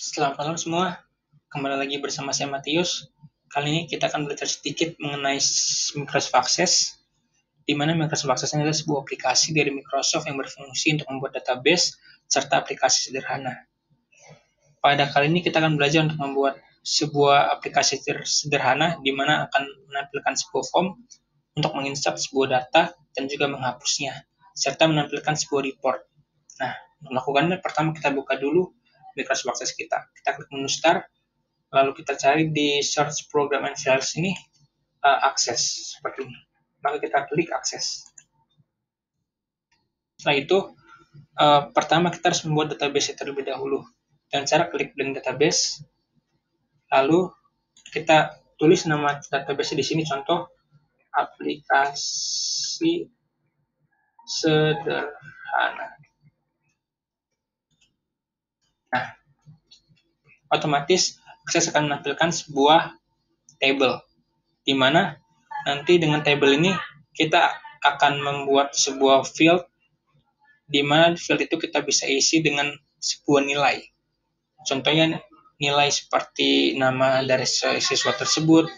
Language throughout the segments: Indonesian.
Selamat malam semua, kembali lagi bersama saya Matius. Kali ini kita akan belajar sedikit mengenai Microsoft Access, di mana Microsoft Access adalah sebuah aplikasi dari Microsoft yang berfungsi untuk membuat database serta aplikasi sederhana. Pada kali ini kita akan belajar untuk membuat sebuah aplikasi sederhana di mana akan menampilkan sebuah form untuk menginsert sebuah data dan juga menghapusnya, serta menampilkan sebuah report. Nah, untuk melakukannya pertama kita buka dulu Microsoft Access kita. Kita klik menu Start, lalu kita cari di Search Program and Files ini Access seperti ini. Maka kita klik Access. Setelah itu, pertama kita harus membuat database terlebih dahulu. Dan cara klik link database, lalu kita tulis nama database di sini, contoh aplikasi sederhana. Nah, otomatis Access akan menampilkan sebuah table, di mana nanti dengan table ini kita akan membuat sebuah field, di mana field itu kita bisa isi dengan sebuah nilai. Contohnya nilai seperti nama dari siswa tersebut,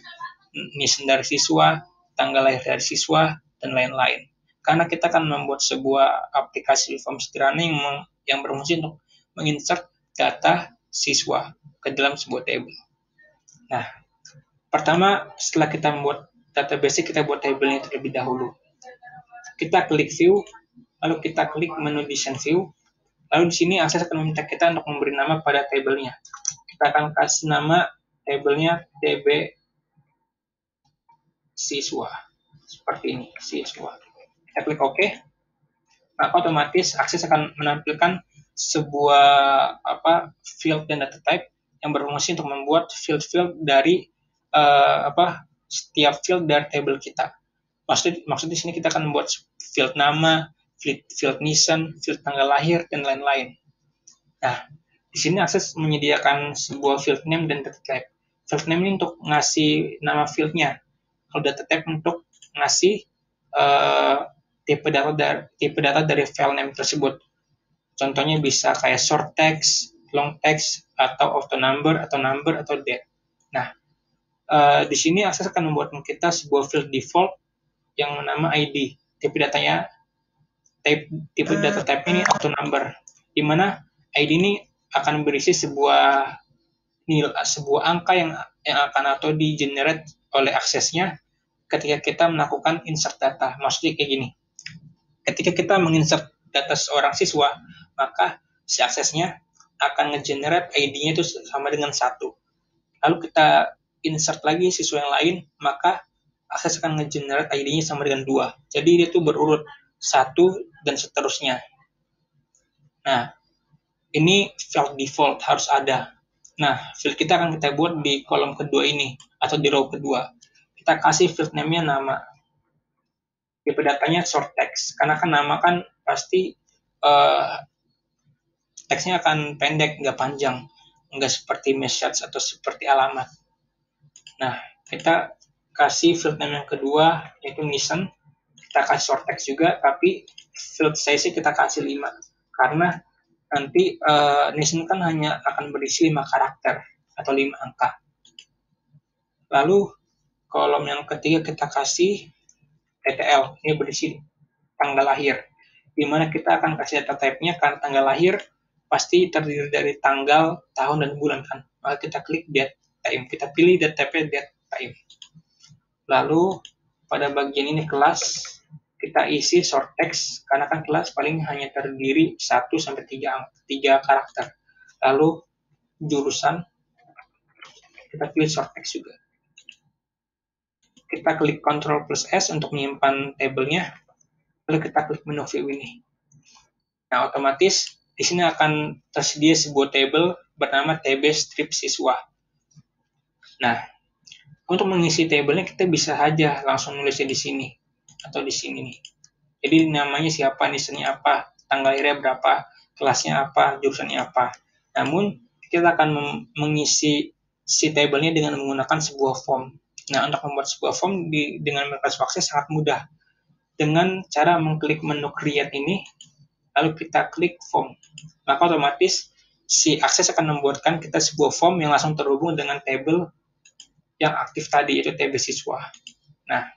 nisan dari siswa, tanggal lahir dari siswa, dan lain-lain. Karena kita akan membuat sebuah aplikasi form sederhana yang berfungsi untuk menginsert data siswa ke dalam sebuah table. Nah, pertama setelah kita membuat database, kita buat tabelnya terlebih dahulu. Kita klik View, lalu kita klik menu Design View, lalu di sini Access akan meminta kita untuk memberi nama pada tabelnya. Kita akan kasih nama tabelnya TB siswa, seperti ini, siswa. Kita klik OK, maka otomatis Access akan menampilkan sebuah field dan data type yang berfungsi untuk membuat field-field dari setiap field dari table kita. Maksud di sini kita akan membuat field nama, field nisan, field tanggal lahir, dan lain-lain. Nah, di sini Access menyediakan sebuah field name dan data type. Field name ini untuk ngasih nama fieldnya. Kalau data type untuk ngasih tipe data dari file name tersebut. Contohnya bisa kayak short text, long text, atau auto number, atau date. Nah, di sini Access akan membuat kita sebuah field default yang bernama ID. Tipe data type ini auto number, di mana ID ini akan berisi sebuah angka yang akan auto di-generate oleh Access-nya ketika kita melakukan insert data. Maksudnya kayak gini. Ketika kita menginsert data seorang siswa, maka si Access-nya akan nge-generate ID-nya itu sama dengan 1. Lalu kita insert lagi siswa yang lain, maka Access akan nge-generate ID-nya sama dengan 2. Jadi dia itu berurut 1 dan seterusnya. Nah, ini field default harus ada. Nah, field kita akan kita buat di kolom kedua ini, atau di row kedua. Kita kasih field name-nya nama. Tipe datanya short text, karena kan nama kan pasti teksnya akan pendek, nggak panjang. Nggak seperti message atau seperti alamat. Nah, kita kasih field name yang kedua, yaitu nisan. Kita kasih short text juga, tapi field size kita kasih 5. Karena nanti nisan kan hanya akan berisi 5 karakter atau 5 angka. Lalu kolom yang ketiga kita kasih TTL, ini berisi tanggal lahir, di mana kita akan kasih data type-nya karena tanggal lahir pasti terdiri dari tanggal, tahun, dan bulan kan. Maka kita klik date time, kita pilih data type-nya date time. Lalu pada bagian ini kelas, kita isi short text, karena kan kelas paling hanya terdiri 1-3 karakter. Lalu jurusan, kita pilih short text juga. Kita klik Ctrl plus S untuk menyimpan tabelnya, lalu kita klik menu view ini. Nah, otomatis di sini akan tersedia sebuah table bernama TB strip siswa. Nah, untuk mengisi tabelnya kita bisa saja langsung nulisnya di sini atau di sini nih. Jadi namanya siapa, nisannya apa, tanggal lahirnya berapa, kelasnya apa, jurusannya apa. Namun kita akan mengisi si tabelnya dengan menggunakan sebuah form. Nah, untuk membuat sebuah form dengan Microsoft Access sangat mudah. Dengan cara mengklik menu create ini, lalu kita klik form. Maka otomatis si akses akan membuatkan kita sebuah form yang langsung terhubung dengan table yang aktif tadi, yaitu table siswa. Nah,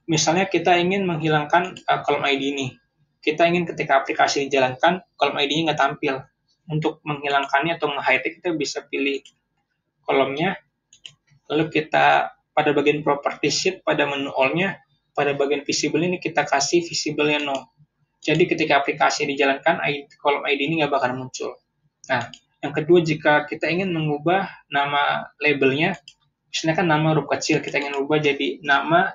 misalnya kita ingin menghilangkan kolom ID ini. Kita ingin ketika aplikasi dijalankan, kolom ID-nya nggak tampil. Untuk menghilangkannya atau nge-hide, kita bisa pilih kolomnya, lalu kita pada bagian property sheet, pada menu all-nya, pada bagian visible ini kita kasih visible-nya no. Jadi ketika aplikasi dijalankan, kolom ID ini nggak bakal muncul. Nah, yang kedua, jika kita ingin mengubah nama labelnya, misalnya kan nama huruf kecil, kita ingin ubah jadi nama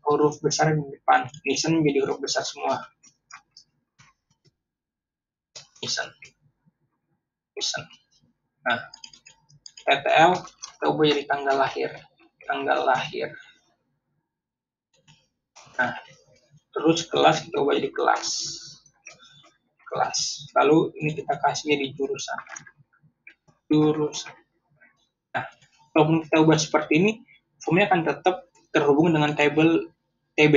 huruf besar di depan. Nissan menjadi huruf besar semua. Nissan. Nah, TTL kita ubah jadi tanggal lahir. Nah, terus kelas kita ubah jadi kelas. Lalu ini kita kasih jadi jurusan. Nah, walaupun kita ubah seperti ini, formnya akan tetap terhubung dengan table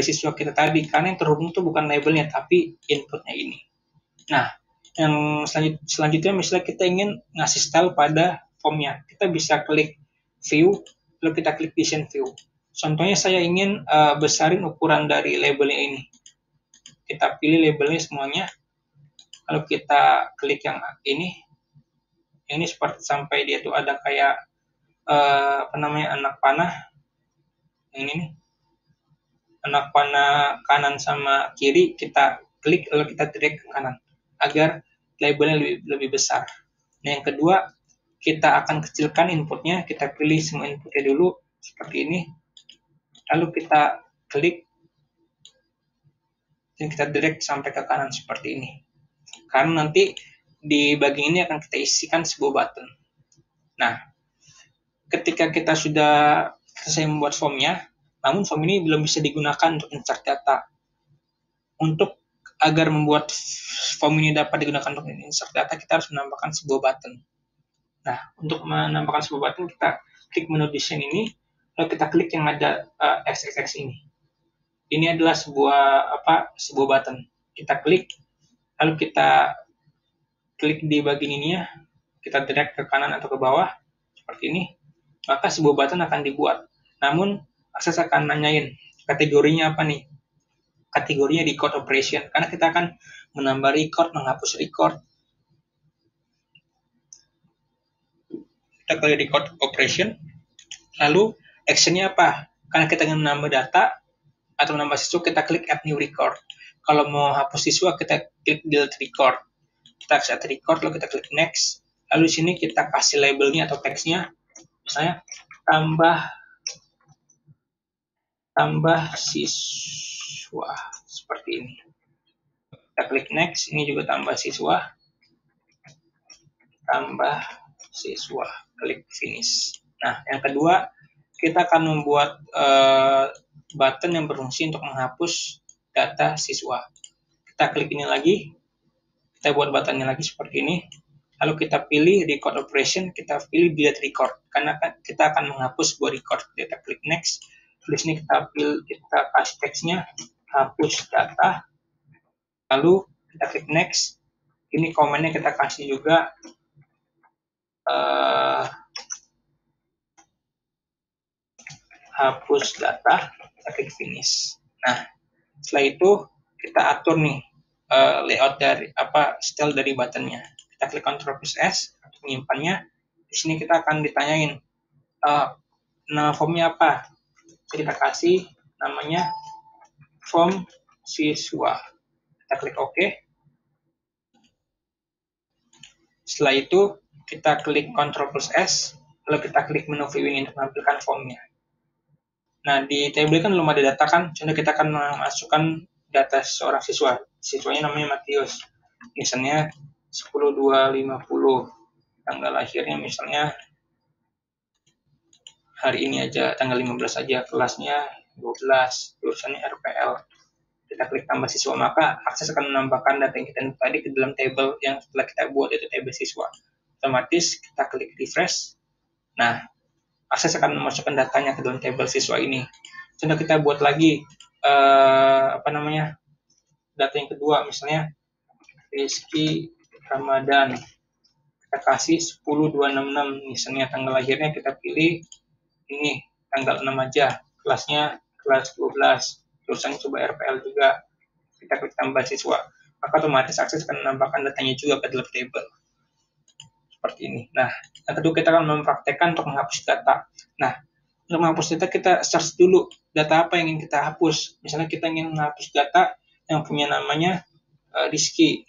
siswa kita tadi, karena yang terhubung itu bukan labelnya, tapi inputnya ini. Nah, yang selanjutnya misalnya kita ingin ngasih style pada formnya, kita bisa klik view, lalu kita klik design view. Contohnya saya ingin besarin ukuran dari labelnya ini. Kita pilih labelnya semuanya, lalu kita klik yang ini seperti sampai dia tuh ada kayak anak panah. Yang ini nih, anak panah kanan sama kiri, kita klik lalu kita drag ke kanan agar labelnya lebih besar. Nah, yang kedua, kita akan kecilkan inputnya, kita pilih semua inputnya dulu seperti ini, lalu kita klik dan kita drag sampai ke kanan seperti ini, karena nanti di bagian ini akan kita isikan sebuah button. Nah, ketika kita sudah selesai membuat formnya, namun form ini belum bisa digunakan untuk insert data. Untuk agar membuat form ini dapat digunakan untuk insert data, kita harus menambahkan sebuah button. Nah, untuk menambahkan sebuah button, kita klik menu design ini, lalu kita klik yang ada XXX ini. Ini adalah sebuah button. Kita klik, lalu kita klik di bagian ini ya, kita drag ke kanan atau ke bawah seperti ini, maka sebuah button akan dibuat. Namun akses akan nanyain kategorinya apa nih? Kategorinya record operation, karena kita akan menambah record, menghapus record. Kita klik record operation, lalu actionnya apa? Karena kita ingin menambah data atau menambah siswa, kita klik add new record. Kalau mau hapus siswa, kita klik delete record. Kita set record, lalu kita klik next. Lalu di sini kita kasih labelnya atau teksnya, misalnya tambah siswa seperti ini. Kita klik next, ini juga tambah siswa, klik finish. Nah, yang kedua, kita akan membuat button yang berfungsi untuk menghapus data siswa. Kita klik ini lagi, kita buat buttonnya lagi seperti ini, lalu kita pilih record operation, kita pilih delete record, karena kita akan menghapus sebuah record. Kita klik next, di sini kita kasih teksnya hapus data, lalu kita klik next. Ini komennya kita kasih juga hapus data, kita klik finish. Nah, setelah itu kita atur nih layout dari style dari buttonnya. Kita klik Ctrl+S untuk menyimpannya. Di sini kita akan ditanyain nama formnya apa. Jadi kita kasih namanya form siswa. Kita klik OK. Setelah itu kita klik Ctrl+S, lalu kita klik menu view ini untuk menampilkan formnya. Nah, di table kan belum ada data kan, contoh kita akan memasukkan data seorang siswa. Siswanya namanya Matius. Misalnya 10/2/50. Tanggal lahirnya misalnya hari ini aja, tanggal 15 aja, kelasnya 12, jurusannya RPL. Kita klik tambah siswa, maka akses akan menambahkan data yang kita input tadi ke dalam table yang setelah kita buat, yaitu table siswa. Otomatis kita klik refresh. Nah, akses akan memasukkan datanya ke dalam table siswa ini. Contoh kita buat lagi data yang kedua, misalnya Rizky Ramadan. kita kasih 10266 misalnya tanggal lahirnya kita pilih ini tanggal 6 aja, kelasnya kelas 12, jurusannya coba RPL juga, kita klik tambah siswa, maka otomatis akses akan menambahkan datanya juga ke dalam table seperti ini. Nah, yang kedua kita akan mempraktekkan untuk menghapus data. Nah, untuk menghapus data kita search dulu data apa yang ingin kita hapus. Misalnya kita ingin menghapus data yang punya namanya Rizky.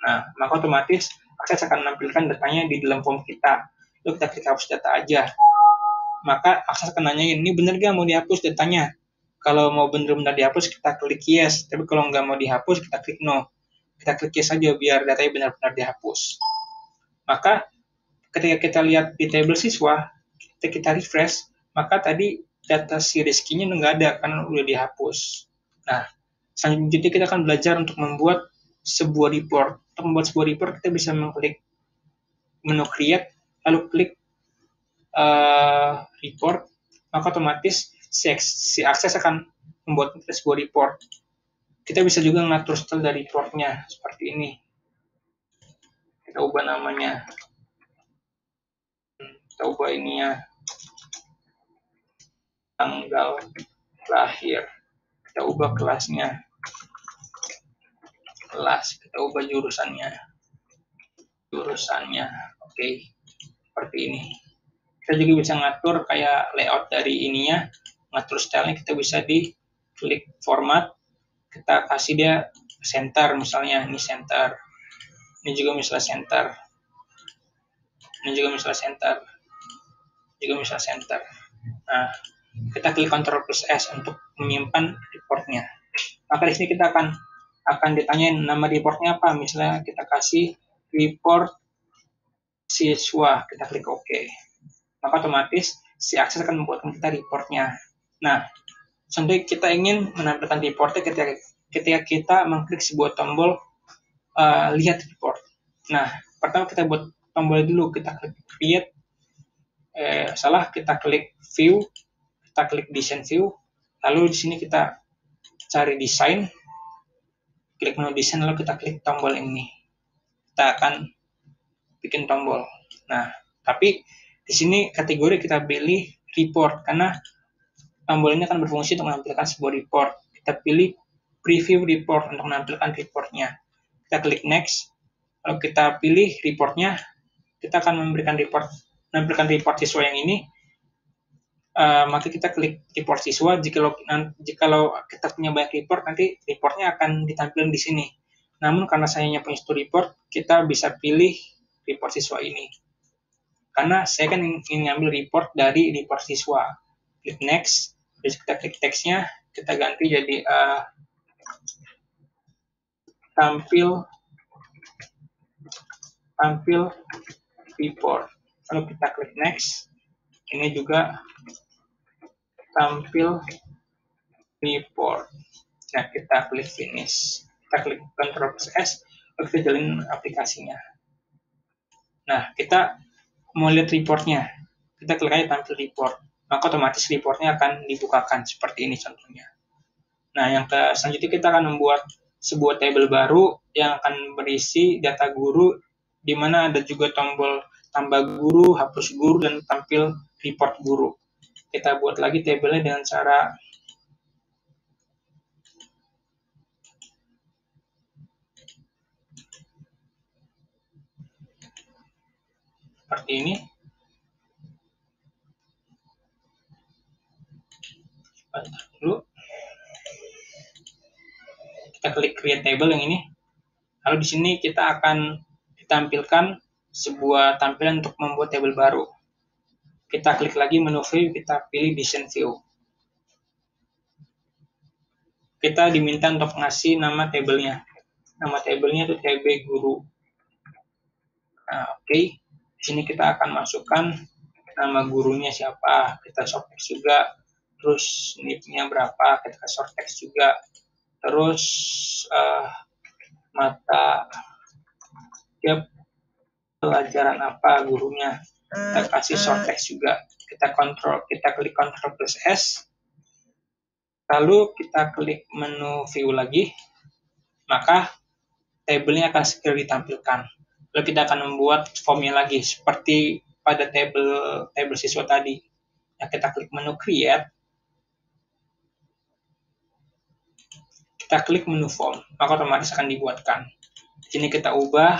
Nah, maka otomatis akses akan menampilkan datanya di dalam form kita. Lalu kita klik hapus data aja. Maka akses akan nanyain, ini benar gak mau dihapus datanya? Kalau mau benar-benar dihapus, kita klik yes. Tapi kalau nggak mau dihapus, kita klik no. Kita klik yes saja biar datanya benar-benar dihapus. Maka ketika kita lihat di table siswa, kita refresh, maka tadi data si Rizky-nya nggak ada karena udah dihapus. Nah, selanjutnya kita akan belajar untuk membuat sebuah report. Untuk membuat sebuah report, kita bisa mengklik menu create, lalu klik report, maka otomatis si akses akan membuat sebuah report. Kita bisa juga mengatur style dari reportnya, seperti ini. Kita ubah namanya. Kita ubah ini ya, tanggal lahir. Kita ubah kelasnya. Kelas, kita ubah jurusannya. Oke, seperti ini. Kita juga bisa ngatur kayak layout dari ininya, ngatur stylenya kita bisa di klik format, kita kasih dia center misalnya, ini center, ini juga misalnya center, ini juga misalnya center, juga misalnya center. Nah, kita klik Ctrl plus S untuk menyimpan reportnya. Maka di sini kita akan ditanyain nama reportnya apa, misalnya kita kasih report siswa, kita klik OK. Maka otomatis si akses akan membuatkan kita reportnya. Nah, sampai kita ingin menampilkan reportnya ketika kita mengklik sebuah tombol lihat report. Nah, pertama kita buat tombol dulu, kita klik create, kita klik view, kita klik design view, lalu di sini kita cari desain, klik menu desain, lalu kita klik tombol ini. Kita akan bikin tombol. Nah, tapi di sini kategori kita pilih report karena tombol ini akan berfungsi untuk menampilkan sebuah report. Kita pilih preview report untuk menampilkan reportnya. Kita klik next, lalu kita pilih reportnya. Kita akan menampilkan report siswa yang ini. Maka kita klik report siswa. Jikalau kita punya banyak report, nanti reportnya akan ditampilkan di sini. Namun karena saya punya satu report, kita bisa pilih report siswa ini. Karena saya kan ingin ngambil report dari report siswa. Klik next, terus kita klik teksnya, kita ganti jadi tampil report. Lalu kita klik next, ini juga tampil report. Nah, kita klik finish, kita klik Ctrl plus S, lalu kita jalin aplikasinya. Nah, kita mau lihat reportnya, kita klik aja tampil report, maka otomatis reportnya akan dibukakan seperti ini contohnya. Nah, yang selanjutnya kita akan membuat sebuah table baru yang akan berisi data guru, di mana ada juga tombol tambah guru, hapus guru, dan tampil report guru. Kita buat lagi tabelnya dengan cara seperti ini. Bentar dulu. Kita klik create table yang ini. Lalu di sini kita akan ditampilkan sebuah tampilan untuk membuat table baru. Kita klik lagi menu view, kita pilih design view. Kita diminta untuk ngasih nama tabelnya. Nama tabelnya itu TB guru. Nah, oke. Di sini kita akan masukkan nama gurunya siapa. Kita short text juga. Terus nip-nya berapa, kita short text juga. Terus mata tiap pelajaran apa gurunya, kita kasih short text juga. Kita klik Ctrl plus S, lalu kita klik menu view lagi, maka tabelnya akan segera ditampilkan. Lalu kita akan membuat formnya lagi seperti pada table siswa tadi. Nah, kita klik menu create, kita klik menu form, maka otomatis akan dibuatkan. Di sini kita ubah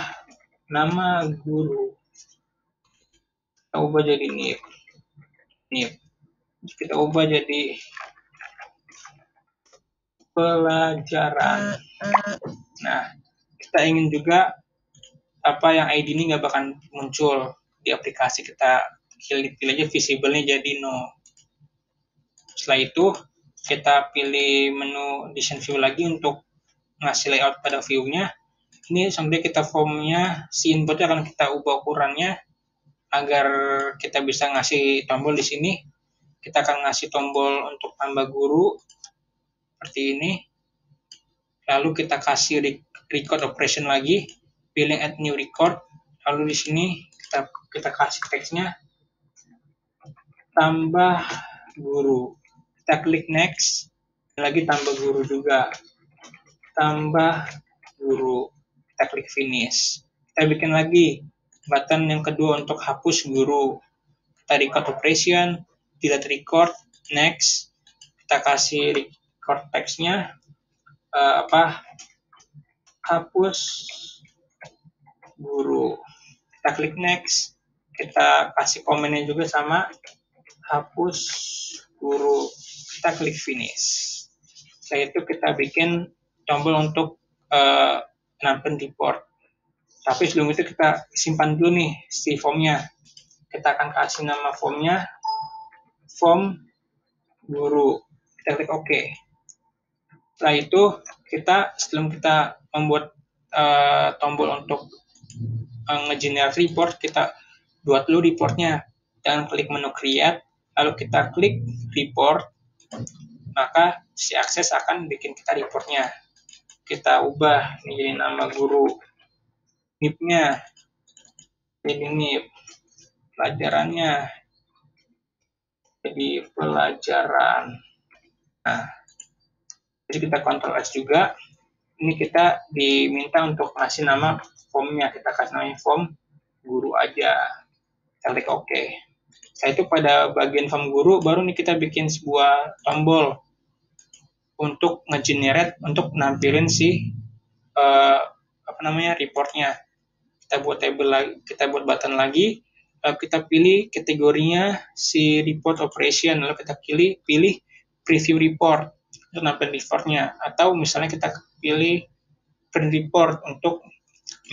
nama guru, kita ubah jadi NIP. Kita ubah jadi pelajaran. Nah, kita ingin juga apa yang ID ini nggak bakal muncul di aplikasi, kita pilih aja visible-nya jadi no. Setelah itu kita pilih menu design view lagi untuk ngasih layout pada view-nya. Ini sampai kita formnya, si inputnya akan kita ubah ukurannya agar kita bisa ngasih tombol di sini. Kita akan ngasih tombol untuk tambah guru seperti ini. Lalu kita kasih record operation lagi, pilih add new record. Lalu di sini kita kasih teksnya tambah guru. Kita klik next, lagi tambah guru juga, tambah guru. Kita klik finish. Kita bikin lagi button yang kedua untuk hapus guru. Kita record operation, delete record, next. Kita kasih record teksnya hapus guru. Kita klik next. Kita kasih komennya juga sama, hapus guru. Kita klik finish. Setelah itu kita bikin tombol untuk nampilin report. Tapi sebelum itu kita simpan dulu nih si formnya. Kita akan kasih nama formnya form guru. Kita klik OK. Setelah itu sebelum kita membuat tombol untuk nge-generate report, kita buat dulu reportnya. Dan klik menu create, lalu kita klik report, maka si akses akan bikin kita reportnya. Kita ubah ini jadi nama guru, NIP-nya jadi NIP, pelajarannya jadi pelajaran. Nah, jadi kita Ctrl S juga. Ini kita diminta untuk ngasih nama formnya, kita kasih namanya form guru aja. Kita klik OK. Setelah itu pada bagian form guru baru nih kita bikin sebuah tombol untuk nge-generate, untuk nampilin si reportnya. Kita buat table lagi, kita buat button lagi, lalu kita pilih kategorinya si report operation, lalu kita pilih preview report untuk nampilin reportnya, atau misalnya kita pilih print report untuk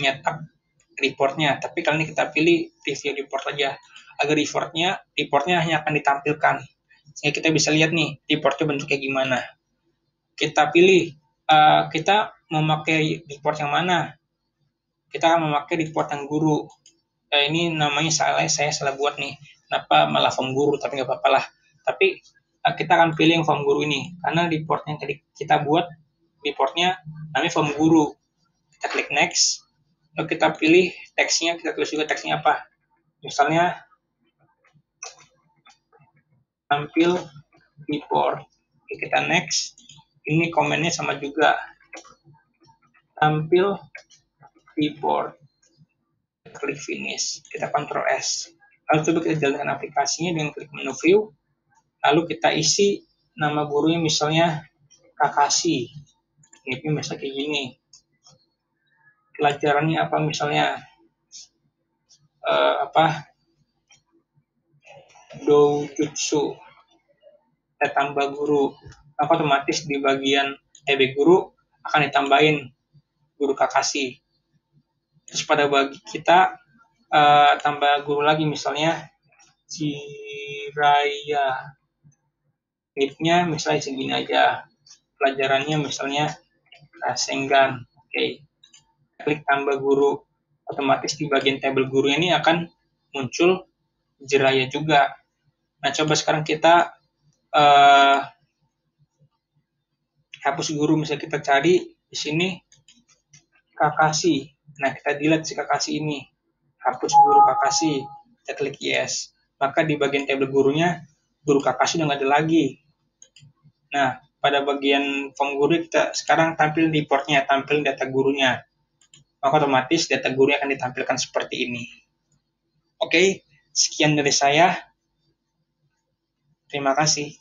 nyetak reportnya, tapi kali ini kita pilih preview report aja agar reportnya hanya akan ditampilkan sehingga kita bisa lihat nih reportnya bentuknya gimana. Kita pilih kita memakai report yang mana. Kita akan memakai report yang guru. Ini namanya saya salah buat nih, kenapa malah form guru, tapi nggak apa-apa lah. Tapi kita akan pilih yang form guru ini karena report yang tadi kita buat reportnya namanya form guru. Kita klik next, lalu kita pilih teksnya, kita tulis juga teksnya apa. Misalnya tampil report. Oke, kita next. Ini komennya sama juga, tampil report. Klik finish, kita Ctrl S. Lalu coba kita jalankan aplikasinya dengan klik menu view. Lalu kita isi nama gurunya, misalnya Kakashi. Ini misalnya kayak gini. Pelajarannya apa misalnya doujutsu. Kita tambah guru, maka otomatis di bagian TB guru akan ditambahin guru Kakashi. Terus pada bagi kita tambah guru lagi, misalnya Jiraiya. NIP-nya misalnya segini aja, pelajarannya misalnya Rasengan. Oke. Klik tambah guru, otomatis di bagian tabel guru ini akan muncul Jiraiya juga. Nah, coba sekarang kita hapus guru, misalnya kita cari di sini Kakashi. Nah, kita delete si Kakashi ini, hapus guru Kakashi. Kita klik yes, maka di bagian tabel gurunya guru Kakashi udah nggak ada lagi. Nah, pada bagian form guru kita sekarang tampil reportnya, tampil data gurunya. maka otomatis data guru akan ditampilkan seperti ini. Oke, sekian dari saya. Terima kasih.